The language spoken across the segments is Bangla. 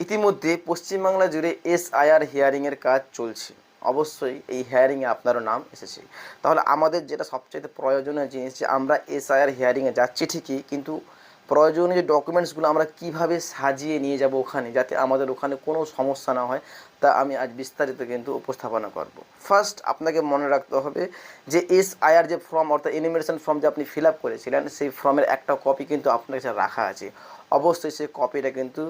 ইতিমধ্যে পশ্চিমবাংলা জুড়ে এসআইআর হিয়ারিংয়ের কাজ চলছে। অবশ্যই এই হিয়ারিংয়ে আপনারও নাম এসেছে। তাহলে আমাদের যেটা সবচাইতে প্রয়োজনীয় জিনিস, যে আমরা এসআইআর হিয়ারিংয়ে যাচ্ছি ঠিকই, কিন্তু প্রয়োজনীয় যে ডকুমেন্টসগুলো আমরা কিভাবে সাজিয়ে নিয়ে যাব ওখানে, যাতে আমাদের ওখানে কোনো সমস্যা না হয়, তা আমি আজ বিস্তারিত কিন্তু উপস্থাপনা করব। ফার্স্ট আপনাকে মনে রাখতে হবে যে এসআইআর যে ফর্ম, অর্থাৎ এনিমেশন ফর্ম যে আপনি ফিল আপ করেছিলেন, সেই ফর্মের একটা কপি কিন্তু আপনার কাছে রাখা আছে। অবশ্যই সেই কপিটা কিন্তু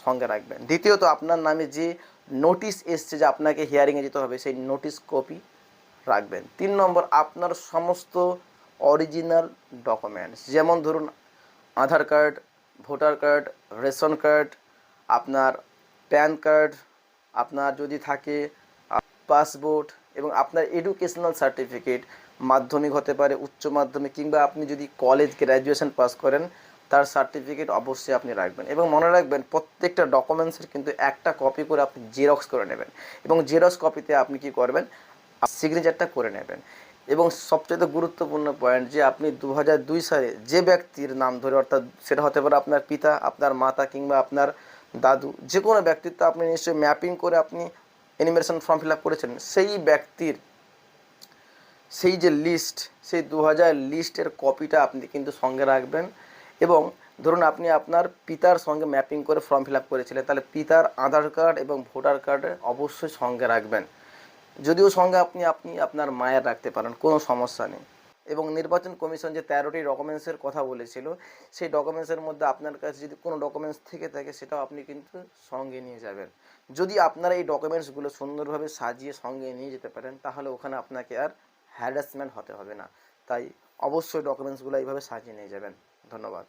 সঙ্গে রাখবেন। দ্বিতীয়ত, আপনার নামে যে নোটিশ এসছে যে আপনাকে হিয়ারিংয়ে যেতে হবে, সেই নোটিশ কপি রাখবেন। 3 নম্বর, আপনার সমস্ত অরিজিনাল ডকুমেন্টস, যেমন ধরুন Aadhaar card, voter card, ration card, আপনার প্যান কার্ড, আপনার যদি থাকে পাসপোর্ট, এবং আপনার এডুকেশনাল সার্টিফিকেট, মাধ্যমিক হতে পারে, উচ্চ মাধ্যমিক, কিংবা আপনি যদি কলেজ গ্র্যাজুয়েশন পাস করেন তার সার্টিফিকেট অবশ্যই আপনি রাখবেন। এবং মনে রাখবেন, প্রত্যেকটা ডকুমেন্টসের কিন্তু একটা কপি করে আপনি জেরক্স করে নেবেন, এবং জেরক্স কপিতে আপনি কি করবেন, সিগনেচারটা করে নেবেন। এবং সবচেয়ে গুরুত্বপূর্ণ পয়েন্ট, যে আপনি 2002 সালে যে ব্যক্তির নাম ধরে, অর্থাৎ সেটা হতে পারে আপনার পিতা, আপনার মাতা, কিংবা আপনার দাদু, যে কোনো ব্যক্তিত্ব আপনি নিশ্চয়ই ম্যাপিং করে আপনি এনিমেশন ফর্ম ফিল আপ করেছেন, সেই ব্যক্তির সেই যে লিস্ট, সেই 2000 লিস্টের কপিটা আপনি কিন্তু সঙ্গে রাখবেন। এবং ধরুন আপনি আপনার পিতার সঙ্গে ম্যাপিং করে ফর্ম ফিল আপ করেছিলেন, তাহলে পিতার আধার কার্ড এবং ভোটার কার্ডে অবশ্যই সঙ্গে রাখবেন। যদিও সঙ্গে আপনি আপনার মায়ের রাখতে পারেন, কোনো সমস্যা নেই। এবং নির্বাচন কমিশন যে 13টি ডকুমেন্টসের কথা বলেছিল, সেই ডকুমেন্টসের মধ্যে আপনার কাছে যদি কোনো ডকুমেন্টস থেকে থাকে, সেটাও আপনি কিন্তু সঙ্গে নিয়ে যাবেন। যদি আপনারা এই ডকুমেন্টসগুলো সুন্দরভাবে সাজিয়ে সঙ্গে নিয়ে যেতে পারেন, তাহলে ওখানে আপনাকে আর হ্যারাসমেন্ট হতে হবে না। তাই অবশ্যই ডকুমেন্টসগুলো এইভাবে সাজিয়ে নিয়ে যাবেন। ধন্যবাদ।